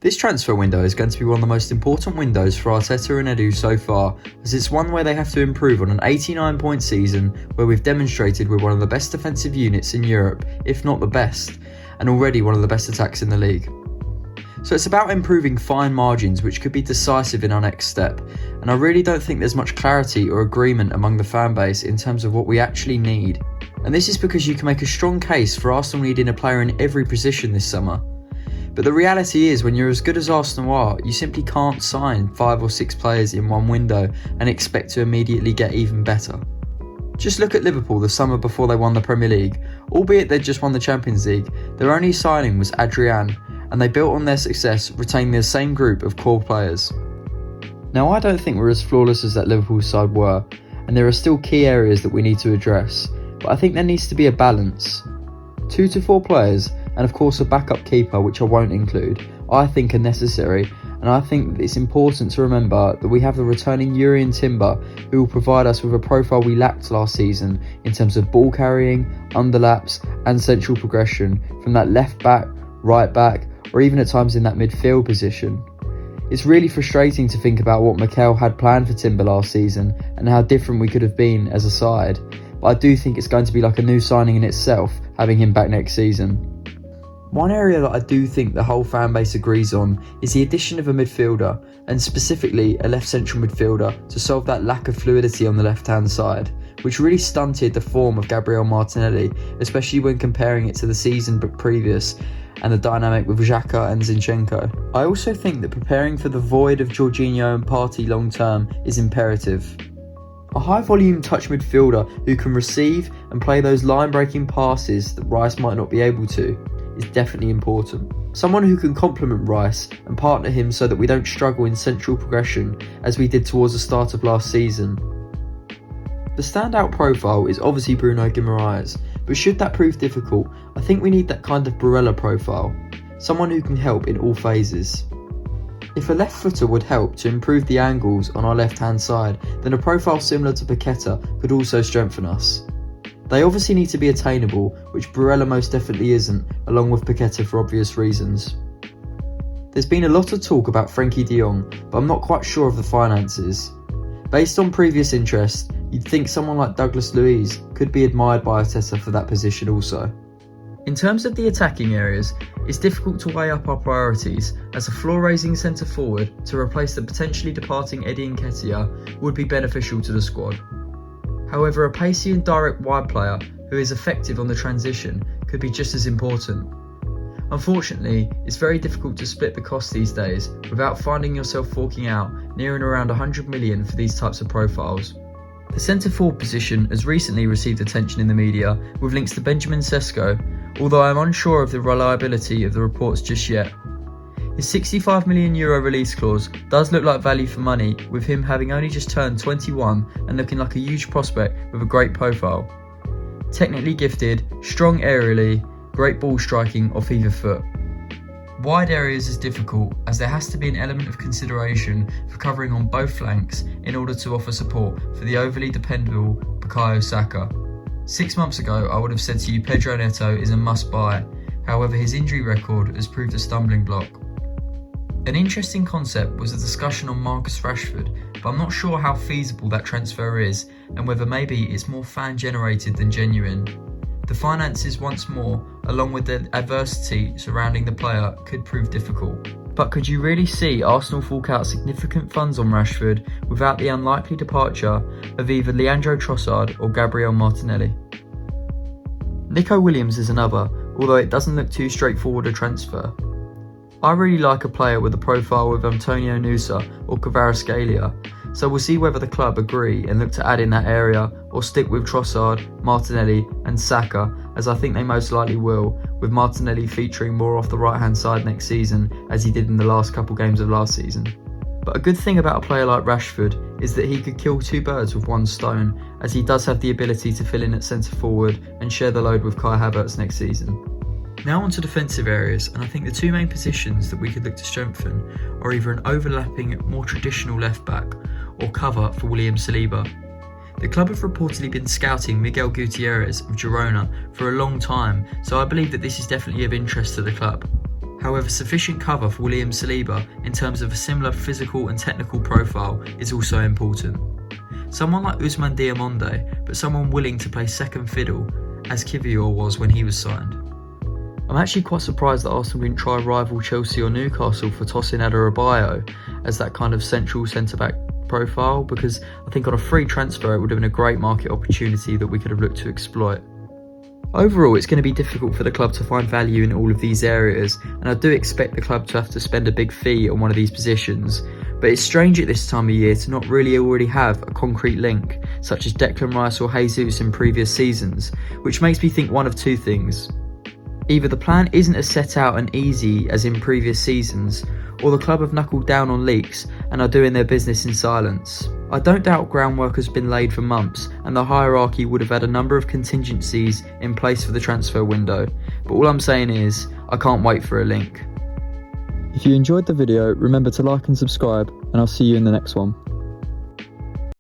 This transfer window is going to be one of the most important windows for Arteta and Edu so far, as it's one where they have to improve on an 89-point season where we've demonstrated we're one of the best defensive units in Europe, if not the best, and already one of the best attacks in the league. So it's about improving fine margins which could be decisive in our next step, and I really don't think there's much clarity or agreement among the fan base in terms of what we actually need. And this is because you can make a strong case for Arsenal needing a player in every position this summer. But the reality is, when you're as good as Arsenal are, you simply can't sign 5 or 6 players in one window and expect to immediately get even better. Just look at Liverpool the summer before they won the Premier League. Albeit they'd just won the Champions League, their only signing was Adrian, and they built on their success, retaining the same group of core players. Now, I don't think we're as flawless as that Liverpool side were, and there are still key areas that we need to address, but I think there needs to be a balance. 2 to 4 players, and of course a backup keeper, which I won't include, I think are necessary, and I think that it's important to remember that we have the returning Jurrien Timber, who will provide us with a profile we lacked last season in terms of ball carrying, underlaps and central progression from that left back, right back, or even at times in that midfield position. It's really frustrating to think about what Mikel had planned for Timber last season and how different we could have been as a side, but I do think it's going to be like a new signing in itself having him back next season. One area that I do think the whole fan base agrees on is the addition of a midfielder, and specifically a left central midfielder, to solve that lack of fluidity on the left hand side, which really stunted the form of Gabriel Martinelli, especially when comparing it to the season previous and the dynamic with Xhaka and Zinchenko. I also think that preparing for the void of Jorginho and Partey long term is imperative. A high volume touch midfielder who can receive and play those line breaking passes that Rice might not be able to is definitely important. Someone who can complement Rice and partner him so that we don't struggle in central progression as we did towards the start of last season. The standout profile is obviously Bruno Guimaraes, but should that prove difficult, I think we need that kind of Barella profile, someone who can help in all phases. If a left footer would help to improve the angles on our left hand side, then a profile similar to Paqueta could also strengthen us. They obviously need to be attainable, which Barella most definitely isn't, along with Paqueta for obvious reasons. There's been a lot of talk about Frenkie de Jong, but I'm not quite sure of the finances. Based on previous interest, you'd think someone like Douglas Luiz could be admired by Arteta for that position also. In terms of the attacking areas, it's difficult to weigh up our priorities, as a floor-raising centre forward to replace the potentially departing Eddie Nketiah would be beneficial to the squad. However, a pacey and direct wide player who is effective on the transition could be just as important. Unfortunately, it's very difficult to split the cost these days without finding yourself forking out near and around 100 million for these types of profiles. The centre forward position has recently received attention in the media with links to Benjamin Sesko, although I'm unsure of the reliability of the reports just yet. His €65 million release clause does look like value for money, with him having only just turned 21 and looking like a huge prospect with a great profile. Technically gifted, strong aerially, great ball striking off either foot. Wide areas is difficult, as there has to be an element of consideration for covering on both flanks in order to offer support for the overly dependable Bukayo Saka. 6 months ago I would have said to you Pedro Neto is a must buy, however his injury record has proved a stumbling block. An interesting concept was a discussion on Marcus Rashford, but I'm not sure how feasible that transfer is and whether maybe it's more fan generated than genuine. The finances once more, along with the adversity surrounding the player, could prove difficult. But could you really see Arsenal fork out significant funds on Rashford without the unlikely departure of either Leandro Trossard or Gabriel Martinelli? Nico Williams is another, although it doesn't look too straightforward a transfer. I really like a player with a profile with Antonio Nusa or Kvaratskhelia, so we'll see whether the club agree and look to add in that area or stick with Trossard, Martinelli and Saka, as I think they most likely will, with Martinelli featuring more off the right hand side next season as he did in the last couple games of last season. But a good thing about a player like Rashford is that he could kill 2 birds with 1 stone, as he does have the ability to fill in at centre forward and share the load with Kai Havertz next season. Now on to defensive areas, and I think the 2 main positions that we could look to strengthen are either an overlapping, more traditional left back or cover for William Saliba. The club have reportedly been scouting Miguel Gutierrez of Girona for a long time, so I believe that this is definitely of interest to the club. However, sufficient cover for William Saliba in terms of a similar physical and technical profile is also important. Someone like Ousmane Diamonde, but someone willing to play second fiddle, as Kiwior was when he was signed. I'm actually quite surprised that Arsenal didn't try rival Chelsea or Newcastle for Tosin Adarabioyo as that kind of central centre-back profile, because I think on a free transfer it would have been a great market opportunity that we could have looked to exploit. Overall, it's going to be difficult for the club to find value in all of these areas, and I do expect the club to have to spend a big fee on one of these positions, but it's strange at this time of year to not really already have a concrete link, such as Declan Rice or Jesus in previous seasons, which makes me think one of two things. Either the plan isn't as set out and easy as in previous seasons, or the club have knuckled down on leaks and are doing their business in silence. I don't doubt groundwork has been laid for months and the hierarchy would have had a number of contingencies in place for the transfer window, but all I'm saying is, I can't wait for a link. If you enjoyed the video, remember to like and subscribe, and I'll see you in the next one.